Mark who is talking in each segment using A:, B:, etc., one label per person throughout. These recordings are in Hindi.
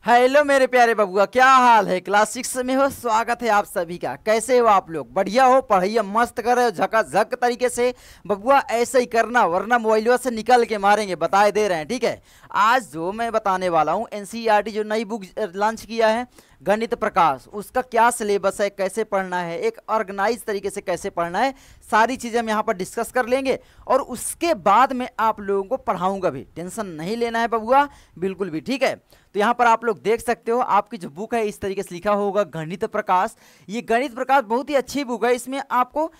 A: हेलो मेरे प्यारे बबुआ, क्या हाल है? क्लास 6 में हो, स्वागत है आप सभी का। कैसे हो आप लोग? बढ़िया हो? पढ़ाइए मस्त कर रहे हो झकाझक तरीके से। बबुआ ऐसे ही करना, वरना मोबाइलों से निकल के मारेंगे, बताए दे रहे हैं। ठीक है, आज जो मैं बताने वाला हूँ, एनसीईआरटी जो नई बुक लॉन्च किया है गणित प्रकाश, उसका क्या सिलेबस है, कैसे पढ़ना है, एक ऑर्गेनाइज तरीके से कैसे पढ़ना है, सारी चीज़ें हम यहाँ पर डिस्कस कर लेंगे। और उसके बाद मैं आप लोगों को पढ़ाऊंगा भी, टेंशन नहीं लेना है बबुआ, बिल्कुल भी। ठीक है, तो यहाँ पर आप लोग देख सकते हो, आपकी जो बुक है इस तरीके से लिखा होगा गणित प्रकाश। ये गणित प्रकाश बहुत ही अच्छी बुक है, इसमें आपको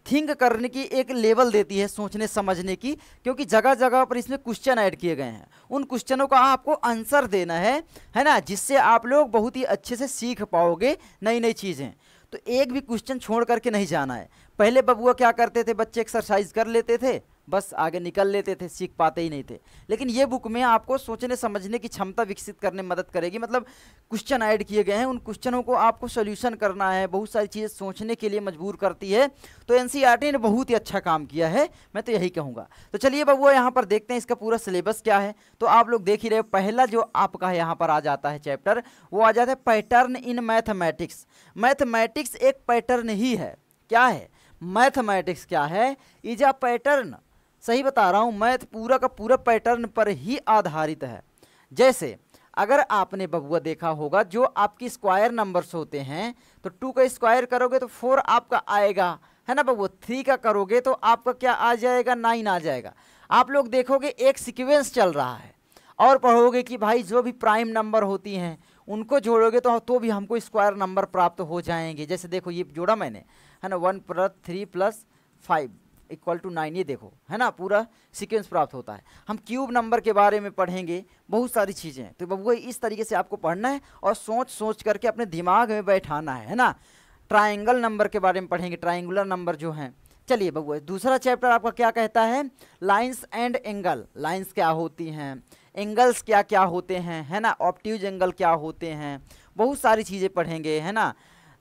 A: थिंक करने की एक लेवल देती है, सोचने समझने की, क्योंकि जगह जगह पर इसमें क्वेश्चन ऐड किए गए हैं। उन क्वेश्चनों का आपको आंसर देना है ना, जिससे आप लोग बहुत ही अच्छे से सीख पाओगे नई नई चीज़ें। तो एक भी क्वेश्चन छोड़ करके नहीं जाना है। पहले बबुआ क्या करते थे, बच्चे एक्सरसाइज कर लेते थे, बस आगे निकल लेते थे, सीख पाते ही नहीं थे। लेकिन ये बुक में आपको सोचने समझने की क्षमता विकसित करने में मदद करेगी। मतलब क्वेश्चन ऐड किए गए हैं, उन क्वेश्चनों को आपको सॉल्यूशन करना है, बहुत सारी चीज़ें सोचने के लिए मजबूर करती है। तो एनसीईआरटी ने बहुत ही अच्छा काम किया है, मैं तो यही कहूँगा। तो चलिए बबुआ यहाँ पर देखते हैं इसका पूरा सिलेबस क्या है। तो आप लोग देख ही रहे हो, पहला जो आपका यहाँ पर आ जाता है चैप्टर, वो आ जाता है पैटर्न इन मैथमेटिक्स। मैथमेटिक्स एक पैटर्न ही है। क्या है मैथमेटिक्स? क्या है? Is a pattern. सही बता रहा हूँ, मैथ पूरा का पूरा पैटर्न पर ही आधारित है। जैसे अगर आपने बबुआ देखा होगा, जो आपकी स्क्वायर नंबर्स होते हैं, तो 2 का स्क्वायर करोगे तो 4 आपका आएगा, है ना बबुआ। 3 का करोगे तो आपका क्या आ जाएगा? 9 आ जाएगा। आप लोग देखोगे एक सीक्वेंस चल रहा है, और पढ़ोगे कि भाई जो भी प्राइम नंबर होती हैं उनको जोड़ोगे तो भी हमको स्क्वायर नंबर प्राप्त हो जाएंगे। जैसे देखो ये जोड़ा मैंने, है ना, 1 + 3 + 5 = 9, ये देखो, है ना, पूरा सीक्वेंस प्राप्त होता है। हम क्यूब नंबर के बारे में पढ़ेंगे, बहुत सारी चीज़ें। तो बबुआ इस तरीके से आपको पढ़ना है और सोच सोच करके अपने दिमाग में बैठाना है ना। ट्राइंगल नंबर के बारे में पढ़ेंगे, ट्राइंगुलर नंबर जो हैं। चलिए बबुआ, दूसरा चैप्टर आपका क्या कहता है? Lines and angle. लाइंस क्या होती हैं, एंगल्स क्या क्या होते हैं, है ना, ऑब्ट्यूज एंगल क्या होते हैं, बहुत सारी चीज़ें पढ़ेंगे, है ना।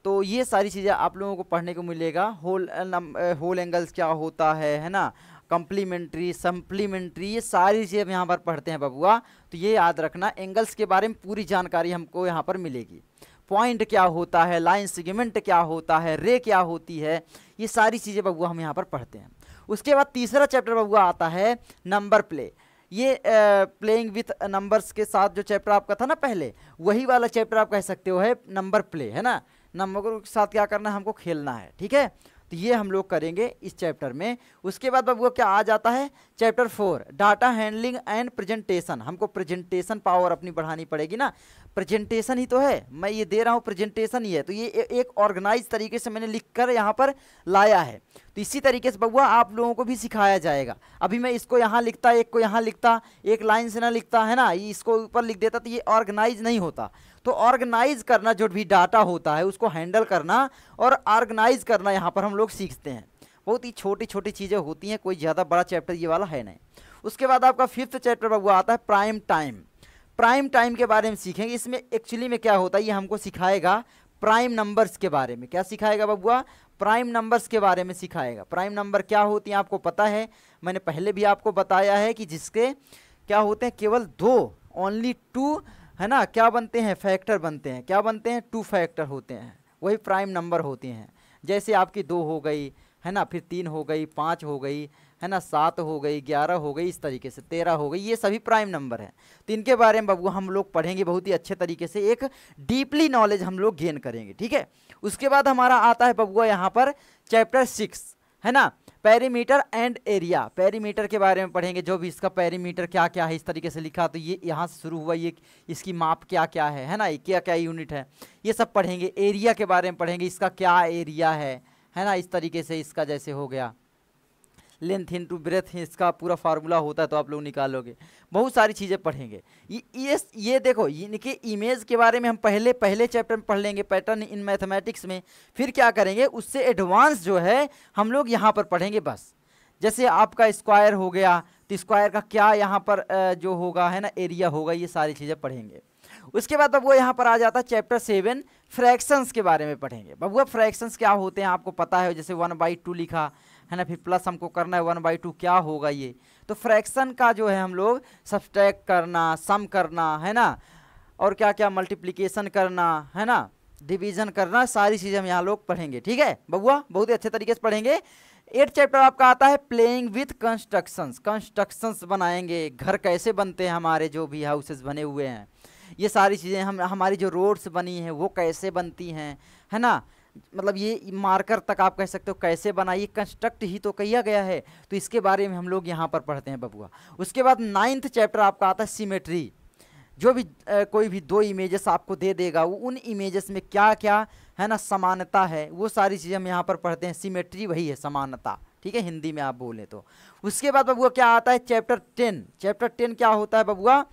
A: तो ये सारी चीज़ें आप लोगों को पढ़ने को मिलेगा। होल एंगल्स क्या होता है ना, कम्प्लीमेंट्री, सप्लीमेंट्री, ये सारी चीज़ें हम यहाँ पर पढ़ते हैं बबुआ। तो ये याद रखना, एंगल्स के बारे में पूरी जानकारी हमको यहाँ पर मिलेगी। पॉइंट क्या होता है, लाइन सेगमेंट क्या होता है, रे क्या होती है, ये सारी चीज़ें बबुआ हम यहाँ पर पढ़ते हैं। उसके बाद तीसरा चैप्टर बबुआ आता है नंबर प्ले। ये प्लेइंग विथ नंबर्स के साथ जो चैप्टर आपका था ना पहले, वही वाला चैप्टर आप कह सकते हो है नंबर प्ले, है ना। नंबरों के साथ क्या करना है, हमको खेलना है। ठीक है, तो ये हम लोग करेंगे इस चैप्टर में। उसके बाद बबुआ क्या आ जाता है? Chapter 4 data handling and presentation. हमको प्रेजेंटेशन पावर अपनी बढ़ानी पड़ेगी ना। प्रेजेंटेशन ही तो है, मैं ये दे रहा हूँ, प्रेजेंटेशन ही है। तो ये एक ऑर्गेनाइज तरीके से मैंने लिख कर यहाँ पर लाया है। तो इसी तरीके से बबुआ आप लोगों को भी सिखाया जाएगा। अभी मैं इसको यहाँ लिखता, एक को यहाँ लिखता, एक लाइन से ना लिखता, है ना, इसको ऊपर लिख देता, तो ये ऑर्गेनाइज नहीं होता। तो ऑर्गेनाइज करना, जो भी डाटा होता है उसको हैंडल करना और ऑर्गेनाइज करना यहाँ पर हम लोग सीखते हैं। बहुत ही छोटी छोटी चीज़ें होती हैं, कोई ज़्यादा बड़ा चैप्टर ये वाला है नहीं। उसके बाद आपका 5th चैप्टर बबुआ आता है प्राइम टाइम। प्राइम टाइम के बारे में सीखेंगे। इसमें एक्चुअली में क्या होता है, ये हमको सिखाएगा प्राइम नंबर्स के बारे में। क्या सिखाएगा बबुआ? प्राइम नंबर्स के बारे में सिखाएगा। प्राइम नंबर क्या होती हैं आपको पता है, मैंने पहले भी आपको बताया है कि जिसके क्या होते हैं, केवल 2, ओनली 2, है ना, क्या बनते हैं, फैक्टर बनते हैं। क्या बनते हैं? 2 फैक्टर होते हैं, वही प्राइम नंबर होते हैं। जैसे आपकी 2 हो गई, है ना, फिर 3 हो गई, 5 हो गई, है ना, 7 हो गई, 11 हो गई, इस तरीके से 13 हो गई, ये सभी प्राइम नंबर हैं। तो इनके बारे में बबुआ हम लोग पढ़ेंगे बहुत ही अच्छे तरीके से, एक डीपली नॉलेज हम लोग गेन करेंगे। ठीक है, उसके बाद हमारा आता है बबुआ यहाँ पर चैप्टर 6, है ना, पेरीमीटर एंड एरिया। पेरीमीटर के बारे में पढ़ेंगे, जो भी इसका पेरीमीटर क्या क्या है, इस तरीके से लिखा, तो ये यहाँ से शुरू हुआ, ये इसकी माप क्या क्या है ना, क्या क्या यूनिट है, ये सब पढ़ेंगे। एरिया के बारे में पढ़ेंगे, इसका क्या एरिया है ना, इस तरीके से इसका जैसे हो गया लेंथ इंटू ब्रेथ, इसका पूरा फार्मूला होता है, तो आप लोग निकालोगे। बहुत सारी चीज़ें पढ़ेंगे। ये देखो, इनके इमेज के बारे में हम पहले चैप्टर में पढ़ लेंगे, पैटर्न इन मैथमेटिक्स में। फिर क्या करेंगे, उससे एडवांस जो है हम लोग यहाँ पर पढ़ेंगे बस। जैसे आपका स्क्वायर हो गया, तो स्क्वायर का क्या यहाँ पर जो होगा, है ना, एरिया होगा, ये सारी चीज़ें पढ़ेंगे। उसके बाद बबुआ यहाँ पर आ जाता है चैप्टर 7, फ्रैक्शंस के बारे में पढ़ेंगे। बबुआ फ्रैक्शंस क्या होते हैं आपको पता है, जैसे 1/2 लिखा, है ना, फिर प्लस हमको करना है 1/2, क्या होगा ये। तो फ्रैक्शन का जो है हम लोग सब्सट्रैक्ट करना, सम करना, है ना, और क्या क्या मल्टीप्लिकेशन करना है ना, डिवीजन करना, सारी चीज़ें हम यहाँ लोग पढ़ेंगे। ठीक है बबुआ, बहुत ही अच्छे तरीके से पढ़ेंगे। 8 चैप्टर आपका आता है प्लेइंग विथ कंस्ट्रक्शंस, कंस्ट्रक्शंस बनाएंगे, घर कैसे बनते हैं, हमारे जो भी हाउसेस बने हुए हैं, ये सारी चीज़ें हम, हमारी जो रोड्स बनी हैं वो कैसे बनती हैं, है ना, मतलब ये मार्कर तक आप कह सकते हो कैसे बना, ये कंस्ट्रक्ट ही तो किया गया है, तो इसके बारे में हम लोग यहाँ पर पढ़ते हैं बबुआ। उसके बाद 9th चैप्टर आपका आता है सिमेट्री, जो भी कोई भी 2 इमेजेस आपको दे देगा, वो उन इमेजेस में क्या क्या है ना समानता है, वो सारी चीज़ें हम यहाँ पर पढ़ते हैं। सिमेट्री वही है समानता, ठीक है, हिंदी में आप बोले तो। उसके बाद बबुआ क्या आता है चैप्टर 10, चैप्टर 10 क्या होता है बबुआ,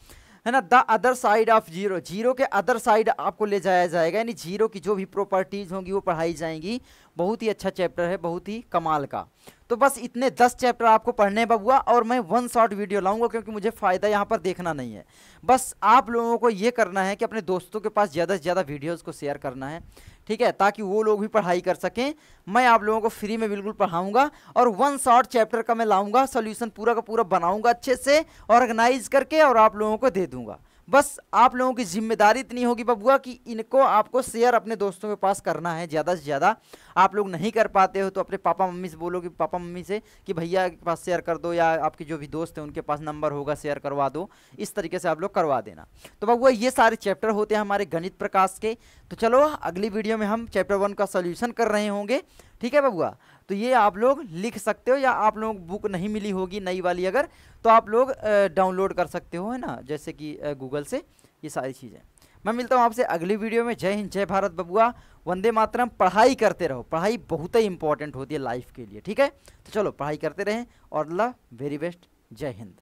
A: है ना, the other side of zero, zero के अदर साइड आपको ले जाया जाएगा, यानी जीरो की जो भी प्रॉपर्टीज होंगी वो पढ़ाई जाएंगी। बहुत ही अच्छा चैप्टर है, बहुत ही कमाल का। तो बस इतने 10 चैप्टर आपको पढ़ने हैं बबुआ, और मैं 1 शॉर्ट वीडियो लाऊंगा क्योंकि मुझे फ़ायदा यहाँ पर देखना नहीं है। बस आप लोगों को ये करना है कि अपने दोस्तों के पास ज़्यादा से ज़्यादा वीडियोज़ को शेयर करना है, ठीक है, ताकि वो लोग भी पढ़ाई कर सकें। मैं आप लोगों को फ्री में बिल्कुल पढ़ाऊंगा, और 1 शॉर्ट चैप्टर का मैं लाऊंगा, सोल्यूशन पूरा का पूरा बनाऊंगा अच्छे से ऑर्गेनाइज करके, और आप लोगों को दे दूंगा। बस आप लोगों की जिम्मेदारी इतनी होगी बबुआ कि इनको आपको शेयर अपने दोस्तों के पास करना है ज़्यादा से ज़्यादा। आप लोग नहीं कर पाते हो तो अपने पापा मम्मी से बोलो कि पापा मम्मी से कि भैया के पास शेयर कर दो, या आपके जो भी दोस्त हैं उनके पास नंबर होगा शेयर करवा दो, इस तरीके से आप लोग करवा देना। तो बबुआ ये सारे चैप्टर होते हैं हमारे गणित प्रकाश के। तो चलो अगली वीडियो में हम चैप्टर 1 का सोल्यूशन कर रहे होंगे, ठीक है बबुआ। तो ये आप लोग लिख सकते हो, या आप लोगों को बुक नहीं मिली होगी नई वाली अगर, तो आप लोग डाउनलोड कर सकते हो, है ना, जैसे कि गूगल से, ये सारी चीज़ें। मैं मिलता हूँ आपसे अगली वीडियो में। जय हिंद, जय भारत बबुआ, वंदे मातरम। पढ़ाई करते रहो, पढ़ाई बहुत ही इंपॉर्टेंट होती है लाइफ के लिए, ठीक है। तो चलो पढ़ाई करते रहें, और अल्लाह वेरी बेस्ट, जय हिंद।